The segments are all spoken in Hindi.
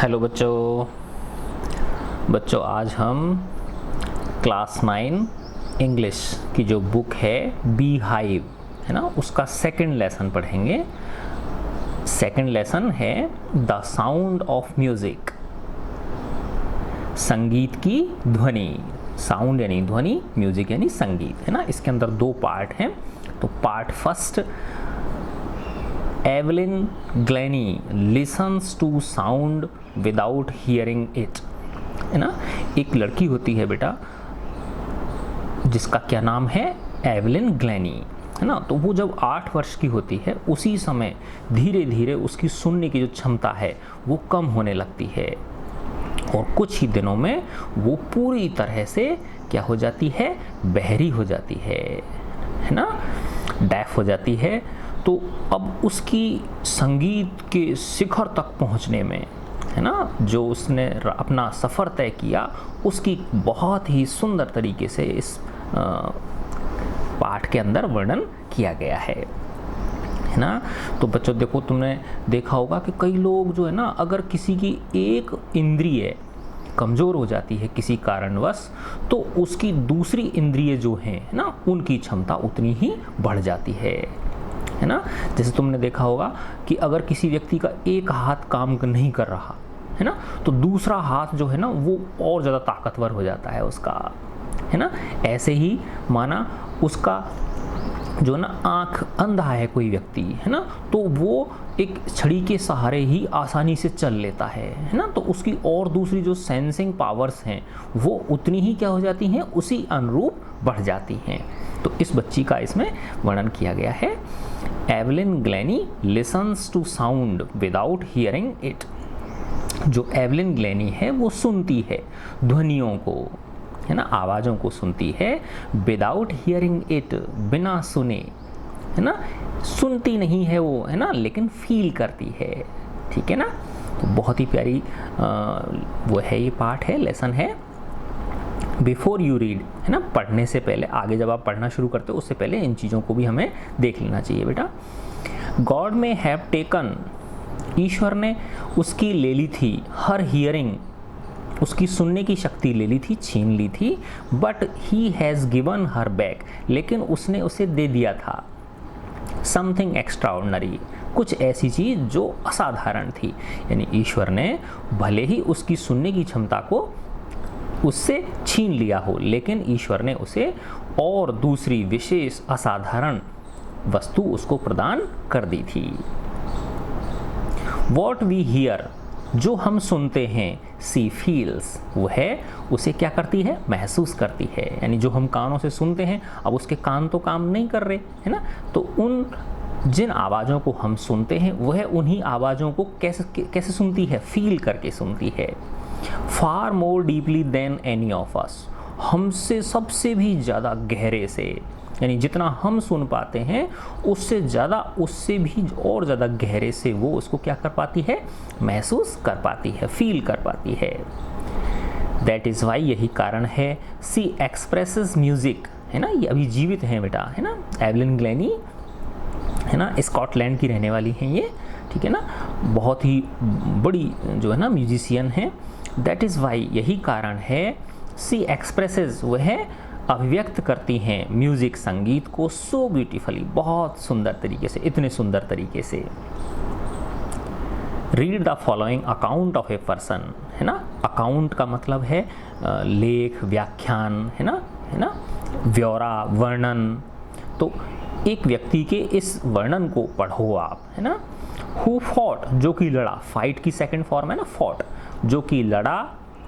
हेलो बच्चों आज हम क्लास 9 इंग्लिश की जो बुक है बी हाइव है ना, उसका सेकंड लेसन पढ़ेंगे। सेकंड लेसन है द साउंड ऑफ म्यूजिक, संगीत की ध्वनि। साउंड यानी ध्वनि, म्यूजिक यानी संगीत, है ना। इसके अंदर दो पार्ट हैं। तो part first, Evelyn Glennie listens to sound without hearing it, है ना। एक लड़की होती है बेटा जिसका क्या नाम है, एवलिन ग्लेनी, है ना। तो वो जब 8 वर्ष की होती है उसी समय धीरे धीरे उसकी सुनने की जो क्षमता है वो कम होने लगती है और कुछ ही दिनों में वो पूरी तरह से क्या हो जाती है, बहरी हो जाती है ना, डेफ हो जाती है। तो अब उसकी संगीत के शिखर तक पहुंचने में, है ना, जो उसने अपना सफ़र तय किया उसकी बहुत ही सुंदर तरीके से इस पाठ के अंदर वर्णन किया गया है ना। तो बच्चों देखो, तुमने देखा होगा कि कई लोग जो है ना, अगर किसी की एक इंद्रिय कमज़ोर हो जाती है किसी कारणवश, तो उसकी दूसरी इंद्रिय जो है ना, उनकी क्षमता उतनी ही बढ़ जाती है ना। जैसे तुमने देखा होगा कि अगर किसी व्यक्ति का एक हाथ काम नहीं कर रहा है ना, तो दूसरा हाथ जो है ना वो और ज़्यादा ताकतवर हो जाता है उसका, है ना। ऐसे ही माना उसका जो ना आँख अंधा है कोई व्यक्ति, है ना, तो वो एक छड़ी के सहारे ही आसानी से चल लेता है ना। तो उसकी और दूसरी जो सेंसिंग पावर्स हैं वो उतनी ही क्या हो जाती हैं, उसी अनुरूप बढ़ जाती हैं। तो इस बच्ची का इसमें वर्णन किया गया है। Evelyn Glennie listens to sound without hearing it. जो एवलिन ग्लेनी है वो सुनती है ध्वनियों को, है ना, आवाज़ों को सुनती है, विदाउट हियरिंग इट, बिना सुने, है ना। सुनती नहीं है वो, है ना, लेकिन फील करती है, ठीक है ना। तो बहुत ही प्यारी वो है, ये पार्ट है, लेसन है। बिफोर यू रीड, है ना, पढ़ने से पहले, आगे जब आप पढ़ना शुरू करते हो उससे पहले इन चीज़ों को भी हमें देख लेना चाहिए बेटा। गॉड में हैव टेकन, ईश्वर ने उसकी ले ली थी, हर हियरिंग, उसकी सुनने की शक्ति ले ली थी, छीन ली थी, but he has given her back, लेकिन उसने उसे दे दिया था समथिंग एक्स्ट्राऑर्डिनरी, कुछ ऐसी चीज़ जो असाधारण थी। यानी ईश्वर ने भले ही उसकी सुनने की क्षमता को उससे छीन लिया हो, लेकिन ईश्वर ने उसे और दूसरी विशेष असाधारण वस्तु उसको प्रदान कर दी थी। वॉट वी हियर, जो हम सुनते हैं, सी फील्स, वो है उसे क्या करती है, महसूस करती है। यानी जो हम कानों से सुनते हैं, अब उसके कान तो काम नहीं कर रहे, है ना, तो उन जिन आवाज़ों को हम सुनते हैं वह उन्हीं आवाज़ों को कैसे सुनती है, फील करके सुनती है। Far more deeply than any of us, हमसे सबसे भी ज़्यादा गहरे से, यानी जितना हम सुन पाते हैं उससे ज़्यादा, उससे भी और ज़्यादा गहरे से वो उसको क्या कर पाती है, महसूस कर पाती है, फील कर पाती है। दैट इज़ वाई, यही कारण है, सी एक्सप्रेसेस म्यूज़िक, है ना, ये अभी जीवित हैं बेटा, है ना। एवलिन ग्लेनी, है ना, स्कॉटलैंड की रहने वाली हैं ये, ठीक है ना, बहुत ही बड़ी जो है ना म्यूजिशियन है। दैट इज़ वाई, यही कारण है, सी एक्सप्रेसेस, वह अभिव्यक्त करती हैं म्यूज़िक, संगीत को, सो ब्यूटीफुली, बहुत सुंदर तरीके से, इतने सुंदर तरीके से। Read the following account of a person, है ना। अकाउंट का मतलब है लेख, व्याख्यान, है ना, ब्यौरा, वर्णन। तो एक व्यक्ति के इस वर्णन को पढ़ो आप, है ना। हु फॉट, जो कि लड़ा, फाइट की सेकंड फॉर्म है ना, फॉट, जो कि लड़ा,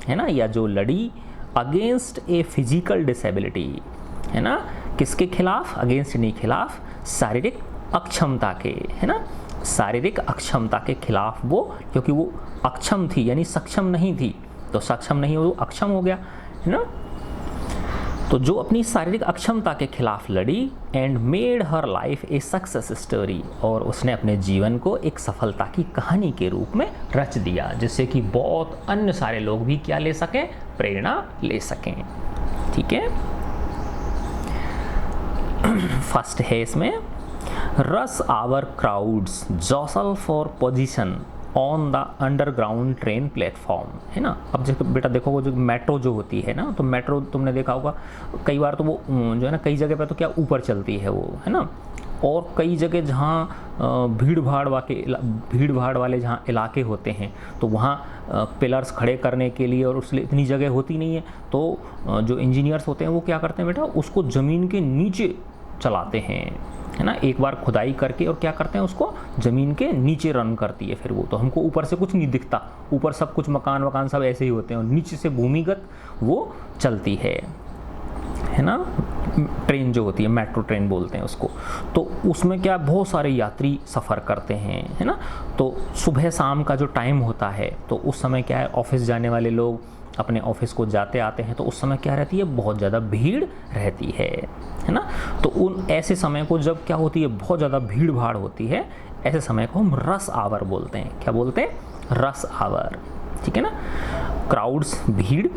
है ना, या जो लड़ी, अगेंस्ट ए फिजिकल डिसेबिलिटी, है ना, किसके खिलाफ, अगेंस्ट नहीं, खिलाफ, शारीरिक अक्षमता के, है ना, शारीरिक अक्षमता के खिलाफ वो, क्योंकि वो अक्षम थी यानी सक्षम नहीं थी, तो सक्षम नहीं, वो अक्षम हो गया, है ना। तो जो अपनी शारीरिक अक्षमता के खिलाफ लड़ी, and made her life a success story, और उसने अपने जीवन को एक सफलता की कहानी के रूप में रच दिया, जिससे कि बहुत अन्य सारे लोग भी क्या ले सकें, प्रेरणा ले सकें, ठीक है। फर्स्ट है इसमें, rush hour crowds jostle for position on the underground train platform, है ना। अब जैसे बेटा देखो जो मेट्रो जो होती है ना, तो मेट्रो तुमने देखा होगा कई बार तो वो जो है ना कई जगह पे तो क्या ऊपर चलती है वो, है ना। और कई जगह जहाँ भीड़ भाड़ वाले जहाँ इलाके होते हैं तो वहाँ पिलर्स खड़े करने के लिए और उसके लिए इतनी जगह होती नहीं है, तो जो इंजीनियर्स होते हैं वो क्या करते हैं बेटा, उसको ज़मीन के नीचे चलाते हैं, है ना। एक बार खुदाई करके और क्या करते हैं, उसको ज़मीन के नीचे रन करती है फिर वो, तो हमको ऊपर से कुछ नहीं दिखता, ऊपर सब कुछ मकान वकान सब ऐसे ही होते हैं और नीचे से भूमिगत वो चलती है ना। ट्रेन जो होती है मेट्रो ट्रेन बोलते हैं उसको, तो उसमें क्या बहुत सारे यात्री सफ़र करते हैं, है ना। तो सुबह शाम का जो टाइम होता है तो उस समय क्या है, ऑफिस जाने वाले लोग अपने ऑफिस को जाते आते हैं, तो उस समय क्या रहती है, बहुत ज़्यादा भीड़ रहती है ना। तो उन ऐसे समय को जब क्या होती है, बहुत ज़्यादा भीड़ भाड़ होती है, ऐसे समय को हम रश आवर बोलते हैं। क्या बोलते हैं, रश आवर, ठीक है ना। क्राउड्स भीड़,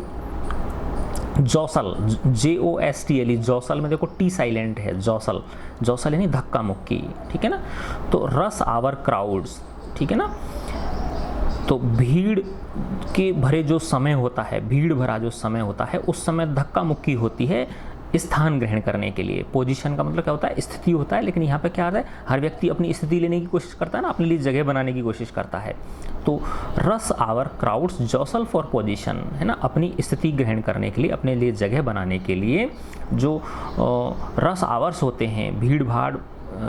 जौसल JOSTL, जौसल में देखो टी साइलेंट है, जौसल, जौसल यानी धक्का मुक्की, ठीक है ना। तो रश आवर क्राउड्स, ठीक है ना। तो भीड़ के भरे जो समय होता है, भीड़ भरा जो समय होता है, उस समय धक्का मुक्की होती है स्थान ग्रहण करने के लिए। पोजीशन का मतलब क्या होता है, स्थिति होता है, लेकिन यहाँ पे क्या आता है, हर व्यक्ति अपनी स्थिति लेने की कोशिश करता है ना, अपने लिए जगह बनाने की कोशिश करता है। तो rush hour crowds jostle for position, है ना, अपनी स्थिति ग्रहण करने के लिए, अपने लिए जगह बनाने के लिए जो रश आवर्स होते हैं, भीड़ भाड़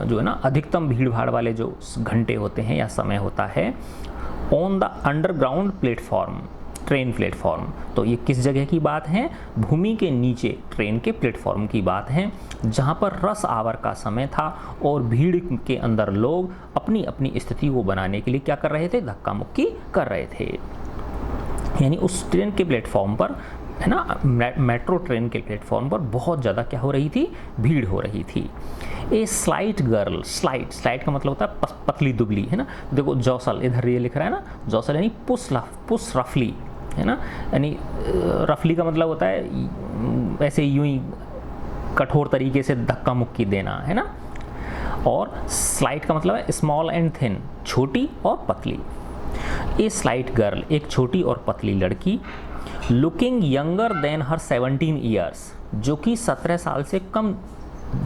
जो है ना, अधिकतम भीड़ भाड़ वाले जो घंटे होते हैं या समय होता है, on the underground platform, train platform. तो ये किस जगह की बात है, भूमि के नीचे ट्रेन के प्लेटफॉर्म की बात है, जहाँ पर रश आवर का समय था और भीड़ के अंदर लोग अपनी अपनी स्थिति को बनाने के लिए क्या कर रहे थे, धक्का मुक्की कर रहे थे। यानी उस ट्रेन के प्लेटफॉर्म पर, है ना, मेट्रो ट्रेन के प्लेटफॉर्म पर बहुत ज़्यादा क्या हो रही थी, भीड़ हो रही थी। ए स्लाइट गर्ल, स्लाइट का मतलब होता है पतली दुबली, है ना। देखो जौसल, इधर ये लिख रहा है ना, जौसल यानी पुश रफली, है ना, यानी रफली का मतलब होता है ऐसे यूं ही कठोर तरीके से धक्का मुक्की देना, है ना। और स्लाइट का मतलब है स्मॉल एंड थिन, छोटी और पतली। ए स्लाइट गर्ल, एक छोटी और पतली लड़की, लुकिंग यंगर देन हर 17 ईयर्स, जो कि 17 साल से कम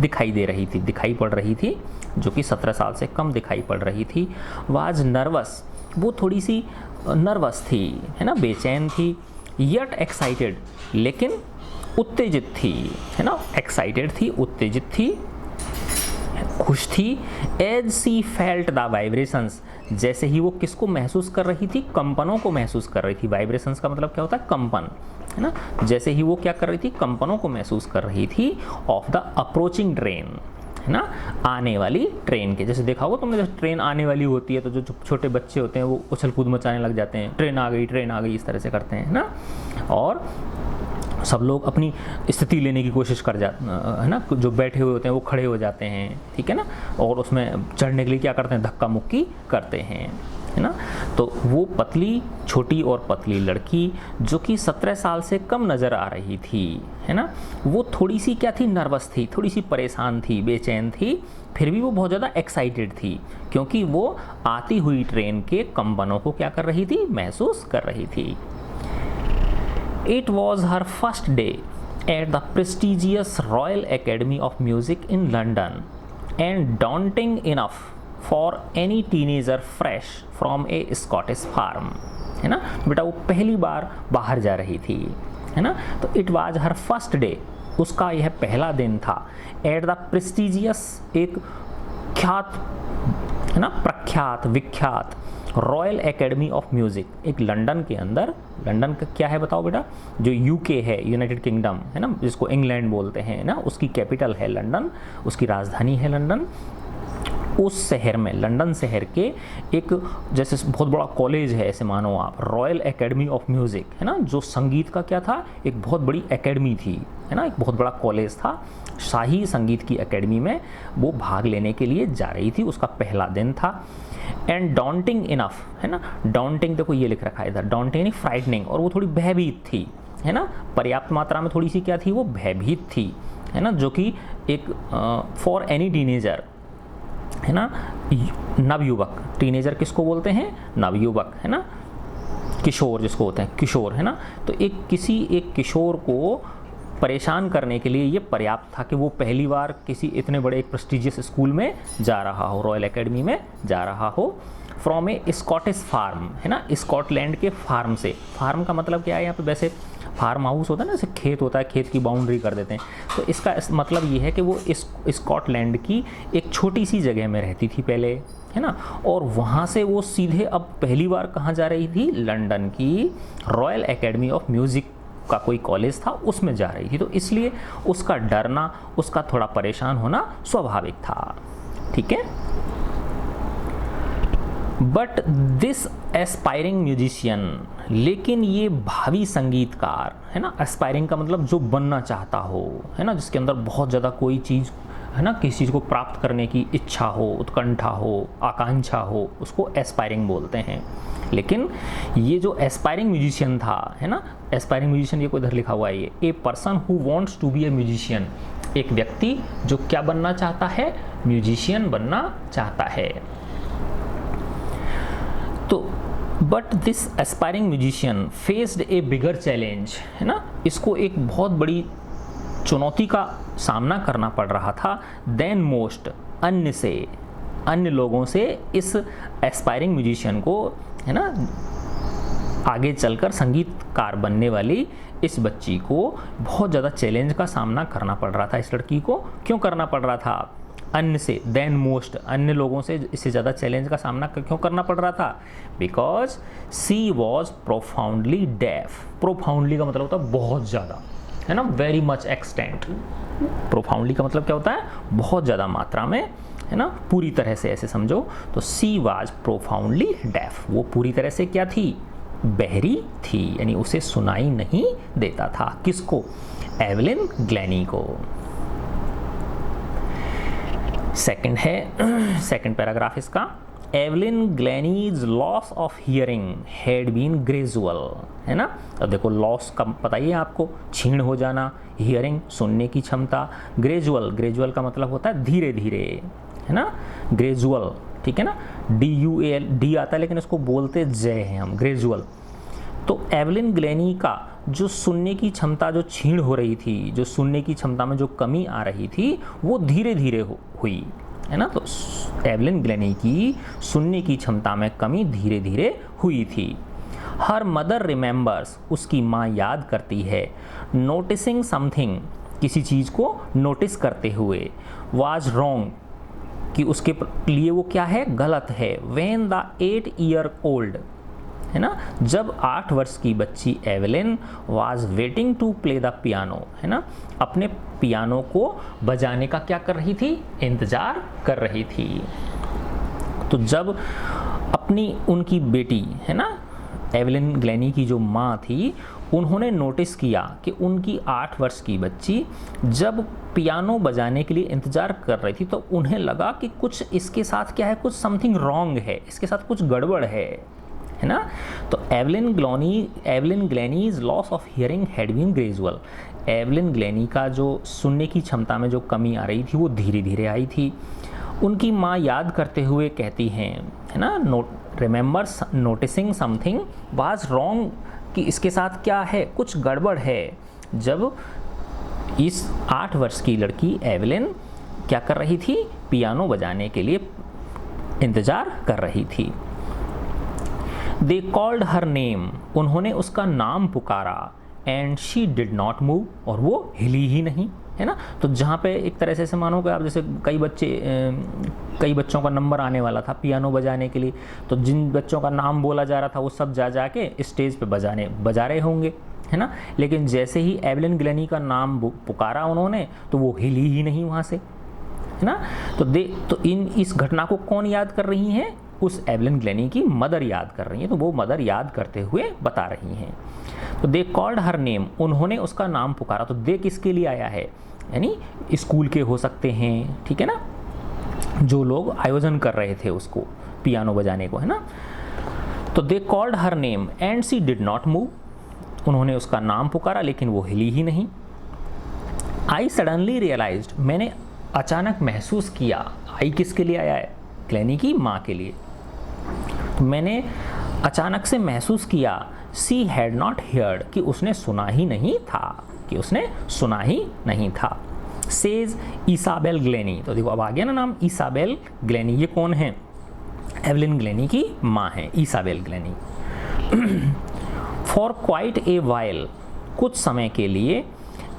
दिखाई दे रही थी, दिखाई पड़ रही थी, जो कि 17 साल से कम दिखाई पड़ रही थी। वाज नर्वस, वो थोड़ी सी नर्वस थी, है ना, बेचैन थी। यट एक्साइटेड, लेकिन उत्तेजित थी, है ना, एक्साइटेड थी, उत्तेजित थी, खुश थी। As she felt the vibrations, जैसे ही वो किसको महसूस कर रही थी, कंपनों को महसूस कर रही थी। वाइब्रेशंस का मतलब क्या होता है, कंपन, है ना। जैसे ही वो क्या कर रही थी, कंपनों को महसूस कर रही थी ऑफ द अप्रोचिंग ट्रेन, है ना, आने वाली ट्रेन के। जैसे देखा होगा तुमने, जब ट्रेन आने वाली होती है तो जो छोटे बच्चे होते हैं वो उछल कूद मचाने लग जाते हैं, ट्रेन आ गई, इस तरह से करते हैं ना। और सब लोग अपनी स्थिति लेने की कोशिश कर जाते है ना, जो बैठे हुए होते हैं वो खड़े हो जाते हैं, ठीक है ना। और उसमें चढ़ने के लिए क्या करते हैं, धक्का मुक्की करते हैं, है ना। तो वो पतली, छोटी और पतली लड़की जो कि 17 साल से कम नज़र आ रही थी, है ना, वो थोड़ी सी क्या थी, नर्वस थी, थोड़ी सी परेशान थी, बेचैन थी, फिर भी वो बहुत ज़्यादा एक्साइटेड थी, क्योंकि वो आती हुई ट्रेन के कंपनों को क्या कर रही थी, महसूस कर रही थी। It was her first day at the prestigious Royal Academy of Music in London, and daunting enough for any teenager fresh from a Scottish farm, है ना। बेटा वो पहली बार बाहर जा रही थी, है ना। तो it was her first day, उसका यह पहला दिन था। at the prestigious, एक ख्यात, है ना, प्रख्यात, विख्यात रॉयल एकेडमी ऑफ म्यूज़िक, एक लंदन के अंदर, लंदन का क्या है बताओ बेटा, जो यूके है, यूनाइटेड किंगडम, है ना, जिसको इंग्लैंड बोलते हैं ना, उसकी कैपिटल है लंदन, उसकी राजधानी है लंदन। उस शहर में, लंदन शहर के एक जैसे बहुत बड़ा कॉलेज है, ऐसे मानो आप, रॉयल एकेडमी ऑफ म्यूज़िक, है ना, जो संगीत का क्या था, एक बहुत बड़ी एकेडमी थी, है ना, एक बहुत बड़ा कॉलेज था, शाही संगीत की एकेडमी में वो भाग लेने के लिए जा रही थी, उसका पहला दिन था। एंड डॉन्टिंग इनफ, है ना, डॉन्टिंग देखो ये लिख रखा है इधर, डॉन्टिंग यानी फ्राइटनिंग, और वो थोड़ी भयभीत थी, है ना, पर्याप्त मात्रा में थोड़ी सी क्या थी, वो भयभीत थी, है ना, जो कि एक फॉर एनी टीनेजर, है ना, नवयुवक, टीनेजर किसको बोलते हैं, नवयुवक, है ना, किशोर जिसको होते हैं किशोर, है ना। तो किसी एक किशोर को परेशान करने के लिए ये पर्याप्त था कि वो पहली बार किसी इतने बड़े एक प्रेस्टिजियस स्कूल में जा रहा हो, रॉयल एकेडमी में जा रहा हो, फ्रॉम ए स्कॉटिश फार्म, है ना, स्कॉटलैंड के फार्म से। फार्म का मतलब क्या है यहाँ पे, वैसे फार्म हाउस होता है ना, जैसे खेत होता है, खेत की बाउंड्री कर देते हैं, तो इसका मतलब ये है कि वो स्कॉटलैंड की एक छोटी सी जगह में रहती थी पहले, है ना, और वहाँ से वो सीधे अब पहली बार कहाँ जा रही थी, लंदन की रॉयल एकेडमी ऑफ म्यूज़िक का कोई कॉलेज था उसमें जा रही थी। तो इसलिए उसका डरना, उसका थोड़ा परेशान होना स्वाभाविक था, ठीक है। बट दिस एस्पायरिंग म्यूजिशियन, लेकिन ये भावी संगीतकार, है ना, एस्पायरिंग का मतलब जो बनना चाहता हो, है ना, जिसके अंदर बहुत ज़्यादा कोई चीज़, है ना, किसी चीज़ को प्राप्त करने की इच्छा हो, उत्कंठा हो, आकांक्षा हो, उसको एस्पायरिंग बोलते हैं। लेकिन ये जो एस्पायरिंग म्यूजिशियन था, है ना, एस्पायरिंग म्यूजिशियन ये कोई इधर लिखा हुआ है, ये a person who wants to be a musician, एक व्यक्ति जो क्या बनना चाहता है, म्यूजिशियन बनना चाहता है। तो but this aspiring musician faced A bigger challenge, है ना, इसको एक बहुत बड़ी चुनौती का सामना करना पड़ रहा था, देन मोस्ट, अन्य लोगों से इस एस्पायरिंग म्यूजिशियन को, है ना, आगे चलकर संगीतकार बनने वाली इस बच्ची को बहुत ज़्यादा चैलेंज का सामना करना पड़ रहा था। इस लड़की को क्यों करना पड़ रहा था, अन्य से, देन मोस्ट, अन्य लोगों से इससे ज़्यादा चैलेंज का सामना क्यों करना पड़ रहा था, because she was profoundly deaf. Profoundly का मतलब होता है बहुत ज़्यादा, है ना, वेरी मच एक्सटेंट। प्रोफाउंडली का मतलब क्या होता है, बहुत ज़्यादा मात्रा में, है ना, पूरी तरह से, ऐसे समझो। तो सी वाज प्रोफाउंडली डेफ, वो पूरी तरह से क्या थी, बहरी थी, यानी उसे सुनाई नहीं देता था। किसको, एवलिन ग्लैनी को। सेकंड है, सेकंड पैराग्राफ इसका, Evelyn Glennie's loss of hearing had been gradual, है ना। अब देखो लॉस का पता ही है आपको, छीण हो जाना, हियरिंग सुनने की क्षमता, ग्रेजुअल का मतलब होता है धीरे धीरे, है ना, ग्रेजुअल, ठीक है ना, डी आता है लेकिन इसको बोलते जय हैं हम, ग्रेजुअल। तो एवलिन ग्लैनी का जो सुनने की क्षमता जो छीण हो रही थी, जो सुनने की क्षमता में जो कमी आ रही थी, वो धीरे धीरे हुई, है ना। तो एवलिन ग्लैनी की सुनने की क्षमता में कमी धीरे धीरे हुई थी। हर मदर रिमेंबर्स, उसकी माँ याद करती है, नोटिसिंग समथिंग, किसी चीज़ को नोटिस करते हुए, वाज रॉन्ग, कि उसके लिए वो क्या है, गलत है, व्हेन द 8 ईयर ओल्ड, है ना, जब 8 वर्ष की बच्ची Evelyn was waiting to play the piano, है ना, अपने पियानो को बजाने का क्या कर रही थी, इंतजार कर रही थी। तो जब उनकी बेटी, है ना, एवलिन ग्लैनी की जो माँ थी, उन्होंने नोटिस किया कि उनकी 8 वर्ष की बच्ची जब पियानो बजाने के लिए इंतज़ार कर रही थी, तो उन्हें लगा कि कुछ इसके साथ क्या है, कुछ समथिंग रॉन्ग है, इसके साथ कुछ गड़बड़ है ना। तो Evelyn Glennie's loss of hearing had been gradual, Evelyn Glennie का जो सुनने की क्षमता में जो कमी आ रही थी वो धीरे धीरे आई थी। उनकी माँ याद करते हुए कहती हैं, है ना, remembers noticing something was wrong, कि इसके साथ क्या है, कुछ गड़बड़ है। जब इस 8 वर्ष की लड़की एवलिन क्या कर रही थी, पियानो बजाने के लिए इंतज़ार कर रही थी। दे कॉल्ड हर नेम, उन्होंने उसका नाम पुकारा, and she did not move, और वो हिली ही नहीं, है ना। तो जहाँ पे एक तरह से मानो कि आप जैसे कई बच्चों का नंबर आने वाला था पियानो बजाने के लिए, तो जिन बच्चों का नाम बोला जा रहा था वो सब जा के स्टेज पे बजा रहे होंगे, है ना। लेकिन जैसे ही एवलिन ग्लैनी का नाम पुकारा उन्होंने, तो वो हिली ही नहीं वहाँ से, है ना। तो इस घटना को कौन याद कर रही हैं, उस एवलिन ग्लैनी की मदर याद कर रही हैं। तो वो मदर याद करते हुए बता रही हैं। तो दे कॉल्ड हर नेम, उन्होंने उसका नाम पुकारा। तो दे किसके लिए आया है, यानी स्कूल के हो सकते हैं, ठीक है ना, जो लोग आयोजन कर रहे थे उसको पियानो बजाने को, है ना। तो they called her name and she did not move, उन्होंने उसका नाम पुकारा लेकिन वो हिली ही नहीं। आई सडनली रियलाइज्ड, मैंने अचानक महसूस किया, आई किसके लिए आया है? ग्लेनी की माँ के लिए। मैंने अचानक से महसूस किया, सी हैड नॉट हियर्ड, कि उसने सुना ही नहीं था, कि उसने सुना ही नहीं था। सेज इसाबेल ग्लेनी, तो देखो अब आ गया ना नाम इसाबेल ग्लेनी। ये कौन है? एवलिन ग्लेनी की माँ है Isabel Glennie. For quite a while, कुछ समय के लिए,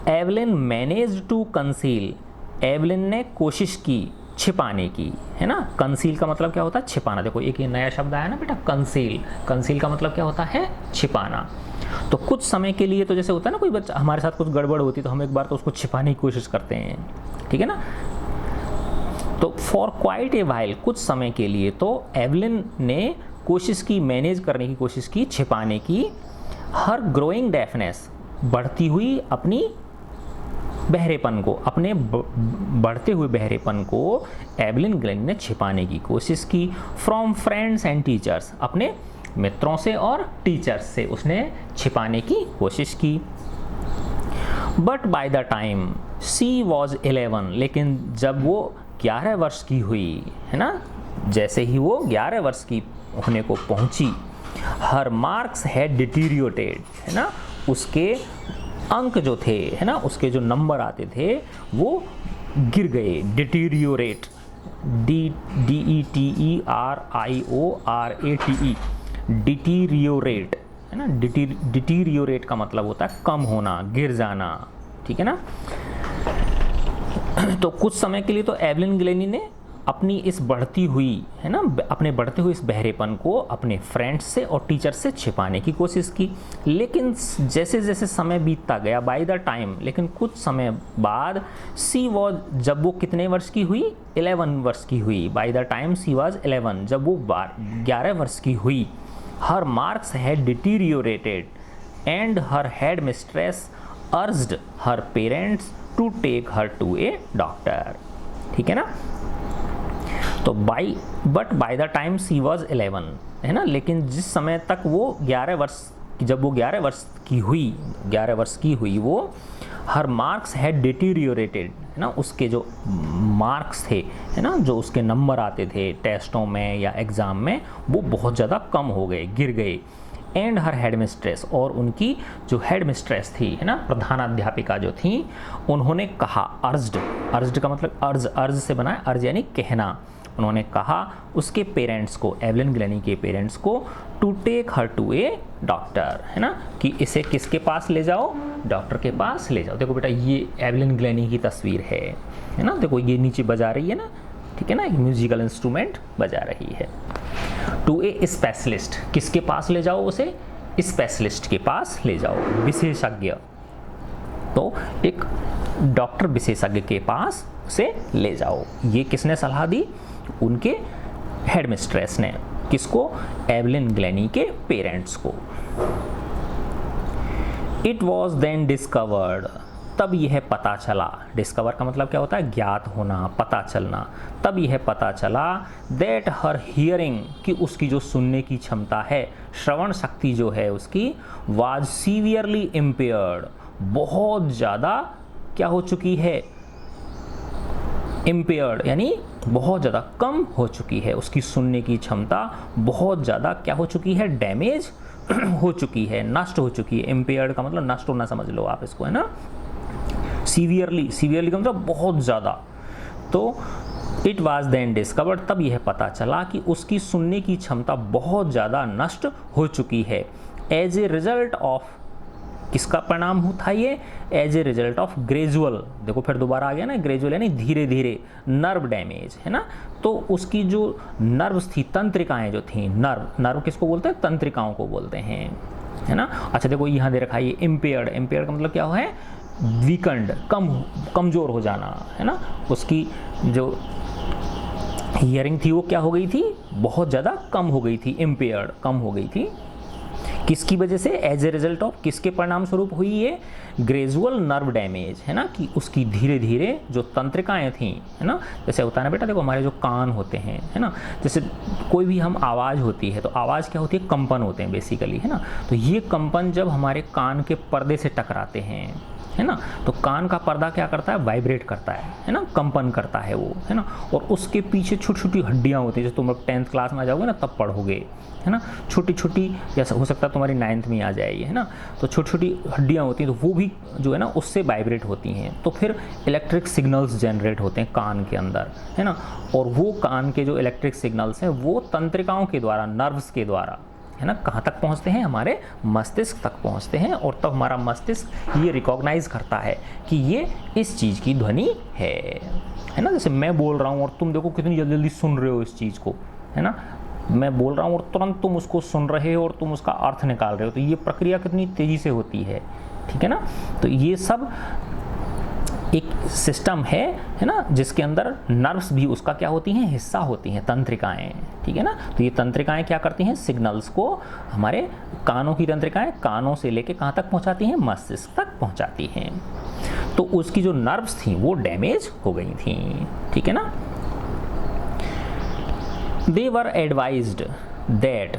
Evelyn managed to conceal, Evelyn ने कोशिश की छिपाने की, है ना। कंसील का मतलब क्या होता है? छिपाना। देखो एक ये नया शब्द आया ना बेटा, कंसील। कंसील का मतलब क्या होता है? छिपाना। तो कुछ समय के लिए, तो जैसे होता है ना कोई बच्चा हमारे साथ कुछ गड़बड़ होती है तो हम एक बार तो उसको छिपाने की कोशिश करते हैं, ठीक है ना। तो फॉर क्वाइट ए वाइल, कुछ समय के लिए तो एवलिन ने कोशिश की, मैनेज करने की कोशिश की, छिपाने की, हर ग्रोइंग डेफनेस, बढ़ती हुई अपनी बहरेपन को, अपने बढ़ते हुए बहरेपन को एवलिन ग्लेनी ने छिपाने की कोशिश की। फ्रॉम फ्रेंड्स एंड टीचर्स, अपने मित्रों से और टीचर्स से उसने छिपाने की कोशिश की। But by the time she was 11, लेकिन जब वो 11 वर्ष की हुई, है ना, जैसे ही वो 11 वर्ष की होने को पहुंची, हर मार्क्स हैड डिटीरियोरेटेड, है ना, उसके अंक जो थे, है ना, उसके जो नंबर आते थे वो गिर गए। डिटीरियोरेट, DETERIORATE, डिटीरियोरेट, है ना। डिटीरियोरेट का मतलब होता है कम होना, गिर जाना, ठीक है ना। तो कुछ समय के लिए तो एवलिन ग्लेनी ने अपनी इस बढ़ती हुई, है ना, अपने बढ़ते हुए इस बहरेपन को अपने फ्रेंड्स से और टीचर से छिपाने की कोशिश की। लेकिन जैसे जैसे समय बीतता गया, बाय द टाइम, लेकिन कुछ समय बाद, सी वॉज, जब वो कितने वर्ष की हुई? 11 वर्ष की हुई। By the time she was 11, जब वो 11 वर्ष की हुई, her marks had deteriorated and her headmistress urged her parents to take her to a doctor, ठीक है ना। तो but by the time she was 11, है ना, लेकिन जिस समय तक वो 11 वर्ष, जब वो 11 वर्ष की हुई वो, हर मार्क्स हैड डिटीरियोरेटेड, है ना, उसके जो मार्क्स थे, है ना, जो उसके नंबर आते थे टेस्टों में या एग्ज़ाम में, वो बहुत ज़्यादा कम हो गए, गिर गए। एंड हर हेड मिस्ट्रेस, और उनकी जो हेड मिस्ट्रेस थी, है ना, प्रधानाध्यापिका जो थी, उन्होंने कहा, अर्ज्ड का मतलब अर्ज से बना है, अर्ज यानी कहना, उन्होंने कहा उसके पेरेंट्स को, एवलिन ग्लेनी के पेरेंट्स को, to take her to a doctor, है ना, कि इसे किसके पास ले जाओ? डॉक्टर के पास ले जाओ। देखो बेटा ये एवलिन ग्लेनी की तस्वीर है ना, देखो ये नीचे बजा रही है ना, ठीक है ना, एक म्यूजिकल इंस्ट्रूमेंट बजा रही है। टू ए स्पेशलिस्ट, किसके पास ले जाओ उसे? स्पेशलिस्ट के पास ले जाओ, विशेषज्ञ, तो एक डॉक्टर विशेषज्ञ के पास से ले जाओ। ये किसने सलाह दी? उनके हेड मिस्ट्रेस ने। किसको? एवलिन ग्लेनी के पेरेंट्स को। इट वॉज देन डिस्कवर्ड, तब यह पता चला, डिस्कवर का मतलब क्या होता है? ज्ञात होना, पता चलना। तब यह पता चला दैट हर हियरिंग, कि उसकी जो सुनने की क्षमता है, श्रवण शक्ति जो है उसकी, वाज सीवियरली इम्पेयर्ड, बहुत ज़्यादा क्या हो चुकी है? इम्पेयर्ड यानी बहुत ज़्यादा कम हो चुकी है। उसकी सुनने की क्षमता बहुत ज़्यादा क्या हो चुकी है? डैमेज हो चुकी है, नष्ट हो चुकी है। इम्पेयर्ड का मतलब नष्ट होना समझ लो आप इसको, है ना। सीवियरली का मतलब बहुत ज़्यादा। तो इट वाज देन डिस्कवर्ड, तब यह पता चला कि उसकी सुनने की क्षमता बहुत ज़्यादा नष्ट हो चुकी है। एज ए रिजल्ट ऑफ, किसका परिणाम था ये? As a result of gradual, देखो फिर दोबारा आ गया ना, ग्रेजुअल यानी धीरे धीरे, नर्व डैमेज, है ना। तो उसकी जो नर्व्स थी, तंत्रिकाएं जो थी, नर्व किसको बोलते हैं? तंत्रिकाओं को बोलते हैं, है ना। अच्छा देखो यहाँ दे रखा है ये इम्पेयर्ड, इम्पेयर्ड का मतलब क्या है? वीकंड, कमजोर हो जाना, है ना। उसकी जो हियरिंग थी वो क्या हो गई थी? बहुत ज़्यादा कम हो गई थी, इम्पेयर्ड, कम हो गई थी। किसकी वजह से? एज ए रिजल्ट ऑफ, किसके परिणाम स्वरूप हुई ये? ग्रेजुअल नर्व डैमेज, है ना, कि उसकी धीरे धीरे जो तंत्रिकाएं थी, है ना। जैसे होता है ना बेटा, देखो हमारे जो कान होते हैं, है ना, जैसे कोई भी हम आवाज़ होती है तो आवाज़ क्या होती है? कंपन होते हैं बेसिकली, है ना। तो ये कंपन जब हमारे कान के पर्दे से टकराते हैं, है ना। तो कान का पर्दा क्या करता है, वाइब्रेट करता है ना, कंपन करता है वो, है ना। और उसके पीछे छोटी छोटी हड्डियाँ होती हैं, जैसे तुम 10th क्लास में आ जाओगे ना तब पढ़ोगे, है ना, छोटी छोटी, जैसा हो सकता है तुम्हारी 9th में आ जाएगी, है ना। तो छोटी छोटी हड्डियाँ होती हैं, तो वो भी जो है ना उससे वाइब्रेट होती हैं, तो फिर इलेक्ट्रिक सिग्नल्स जनरेट होते हैं कान के अंदर, है ना। और वो कान के जो इलेक्ट्रिक सिग्नल्स हैं वो तंत्रिकाओं के द्वारा, नर्व्स के द्वारा, है ना, कहाँ तक पहुँचते हैं, हमारे मस्तिष्क तक पहुँचते हैं। और तब हमारा मस्तिष्क ये रिकॉग्नाइज करता है कि ये इस चीज़ की ध्वनि है ना। जैसे मैं बोल रहा हूँ और तुम देखो कितनी जल्दी जल्दी सुन रहे हो इस चीज़ को, है ना। मैं बोल रहा हूँ और तुरंत तुम उसको सुन रहे हो और तुम उसका अर्थ निकाल रहे हो, तो ये प्रक्रिया कितनी तेज़ी से होती है, ठीक है ना। तो ये सब एक सिस्टम है ना, जिसके अंदर नर्व्स भी उसका क्या होती हैं, हिस्सा होती हैं, तंत्रिकाएं, ठीक है ना। तो ये तंत्रिकाएं क्या करती हैं, सिग्नल्स को हमारे कानों की तंत्रिकाएं कानों से लेके कहाँ तक पहुँचाती हैं, मस्तिष्क तक पहुँचाती हैं। तो उसकी जो नर्व्स थी वो डैमेज हो गई थी, ठीक है ना। They were advised that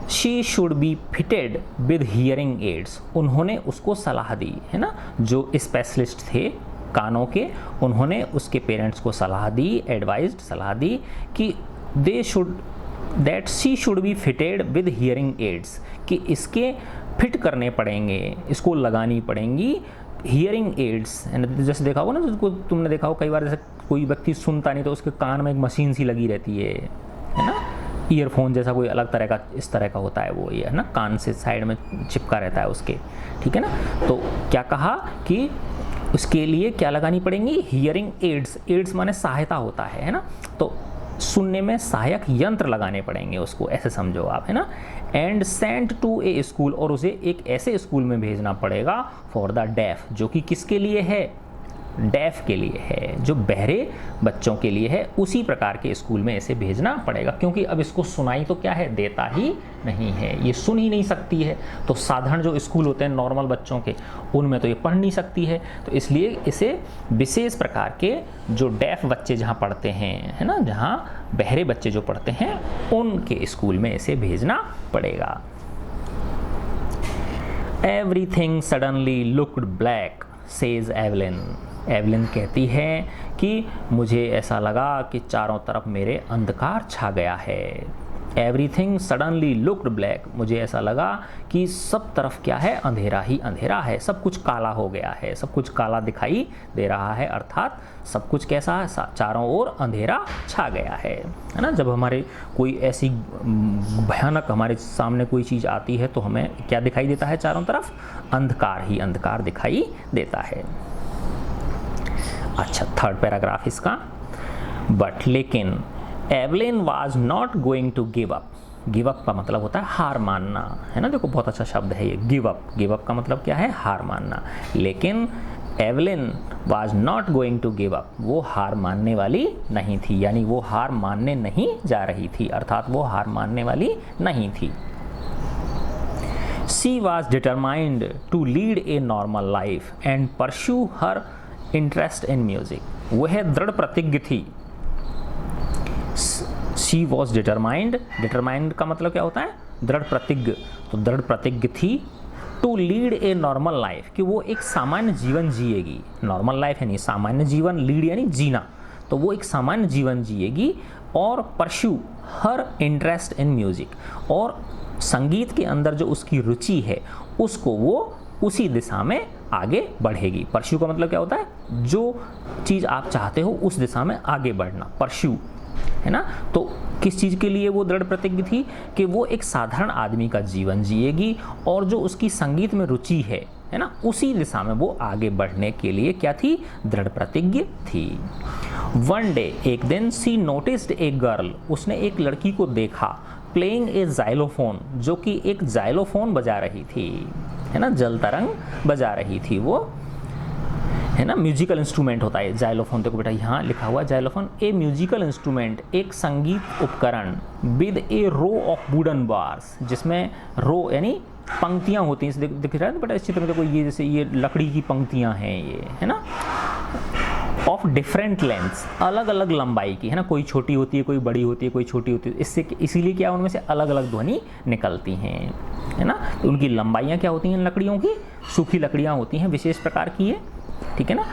she should be fitted with hearing aids. उन्होंने उसको सलाह दी, है ना, जो स्पेशलिस्ट थे कानों के, उन्होंने उसके पेरेंट्स को सलाह दी, एडवाइज्ड, सलाह दी कि that she should be fitted with hearing aids, कि इसके फिट करने पड़ेंगे, इसको लगानी पड़ेंगी हियरिंग एड्स। जैसे देखा होगा ना, जिसको तुमने देखा हो कई बार, जैसे कोई व्यक्ति सुनता नहीं तो उसके कान में एक मशीन सी लगी रहती है ना, ईयरफोन जैसा कोई अलग तरह का, इस तरह का होता है वो, ये है ना, कान से साइड में चिपका रहता है उसके, ठीक है ना। तो क्या कहा कि उसके लिए क्या लगानी पड़ेंगी, हियरिंग एड्स। एड्स माने सहायता होता है ना। तो सुनने में सहायक यंत्र लगाने पड़ेंगे उसको, ऐसे समझो आप, है ना। And sent to a school, और उसे एक ऐसे स्कूल में भेजना पड़ेगा फॉर द डेफ, जो कि किसके लिए है, डेफ के लिए है, जो बहरे बच्चों के लिए है। उसी प्रकार के स्कूल में इसे भेजना पड़ेगा, क्योंकि अब इसको सुनाई तो क्या है, देता ही नहीं है, ये सुन ही नहीं सकती है। तो साधारण जो स्कूल होते हैं नॉर्मल बच्चों के, उनमें तो ये पढ़ नहीं सकती है। तो इसलिए इसे विशेष प्रकार के जो डेफ बच्चे जहाँ पढ़ते हैं, है ना, जहाँ बहरे बच्चे जो पढ़ते हैं, उनके स्कूल में इसे भेजना पड़ेगा। Everything suddenly looked black, says Evelyn. Evelyn कहती है कि मुझे ऐसा लगा कि चारों तरफ मेरे अंधकार छा गया है। एवरीथिंग सडनली लुक्ड ब्लैक, मुझे ऐसा लगा कि सब तरफ क्या है, अंधेरा ही अंधेरा है, सब कुछ काला हो गया है, सब कुछ काला दिखाई दे रहा है, अर्थात सब कुछ कैसा है, चारों ओर अंधेरा छा गया है ना। जब हमारे कोई ऐसी भयानक हमारे सामने कोई चीज़ आती है तो हमें क्या दिखाई देता है, चारों तरफ अंधकार ही अंधकार दिखाई देता है। अच्छा, थर्ड पैराग्राफ इसका, बट लेकिन Evelyn was not going to give up. Give up का मतलब होता है हार मानना, है ना। देखो बहुत अच्छा शब्द है ये, गिव अप। गिव अप का मतलब क्या है, हार मानना। लेकिन Evelyn was not going to give up, वो हार मानने वाली नहीं थी, यानी वो हार मानने नहीं जा रही थी, अर्थात वो हार मानने वाली नहीं थी। She was determined to lead a normal life and pursue her interest in music. वह दृढ़ प्रतिज्ञ थी। She was determined, determined का मतलब क्या होता है, दृढ़ प्रतिज्ञ। तो दृढ़ प्रतिज्ञ थी to lead a normal life, कि वो एक सामान्य जीवन जिएगी। नॉर्मल लाइफ है नहीं, सामान्य जीवन, लीड यानी जीना, तो वो एक सामान्य जीवन जिएगी। और pursue her interest in music, और संगीत के अंदर जो उसकी रुचि है उसको वो उसी दिशा में आगे बढ़ेगी। परस्यू का मतलब क्या होता है, जो चीज़ आप चाहते हो उस दिशा में आगे बढ़ना, परस्यू, है ना। तो किस चीज़ के लिए वो दृढ़ प्रतिज्ञ थी, कि वो एक साधारण आदमी का जीवन जिएगी और जो उसकी संगीत में रुचि है ना, उसी दिशा में वो आगे बढ़ने के लिए क्या थी, दृढ़ प्रतिज्ञ थी। वन डे, एक दिन, सी नोटिस्ड ए गर्ल, उसने एक लड़की को देखा, प्लेइंग ए जाइलोफोन, जो कि एक जाइलोफोन बजा रही थी, है ना, जल तरंग बजा रही थी वो, है ना। म्यूजिकल इंस्ट्रूमेंट होता है जाइलोफोन, देखो बेटा यहाँ लिखा हुआ जाइलोफोन, ए म्यूजिकल इंस्ट्रूमेंट, एक संगीत उपकरण, with a row of wooden bars, जिसमें रो यानी पंक्तियाँ होती हैं, दिख रहा है बेटा इस चित्र में, देखो ये जैसे ये लकड़ी की पंक्तियाँ हैं ये, है ना, ऑफ डिफरेंट लेंथ्स, अलग अलग लंबाई की, है ना, कोई छोटी होती है, कोई बड़ी होती है, कोई छोटी होती है, इससे इसीलिए क्या उनमें से अलग अलग ध्वनि निकलती हैं, है ना। तो उनकी लंबाइयाँ क्या होती हैं लकड़ियों की, सूखी लकड़ियाँ होती हैं विशेष प्रकार की है, ठीक है ना।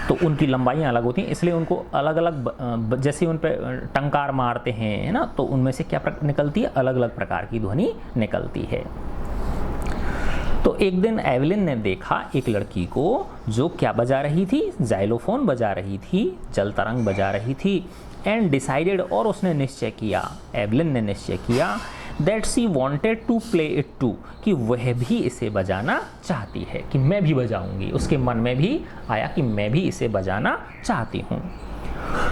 तो उनकी लंबाइयाँ अलग होती हैं, इसलिए उनको अलग अलग, जैसे उन पर टंकार मारते हैं, है ना, तो उनमें से क्या निकलती है, अलग अलग प्रकार की ध्वनि निकलती है। तो एक दिन एवलिन ने देखा एक लड़की को जो क्या बजा रही थी, जाइलोफोन बजा रही थी, जल तरंग बजा रही थी, एंड डिसाइडेड, और उसने निश्चय किया, एवलिन ने निश्चय किया, that she wanted to play it too, कि वह भी इसे बजाना चाहती है, कि मैं भी बजाऊंगी। उसके मन में भी आया कि मैं भी इसे बजाना चाहती हूँ।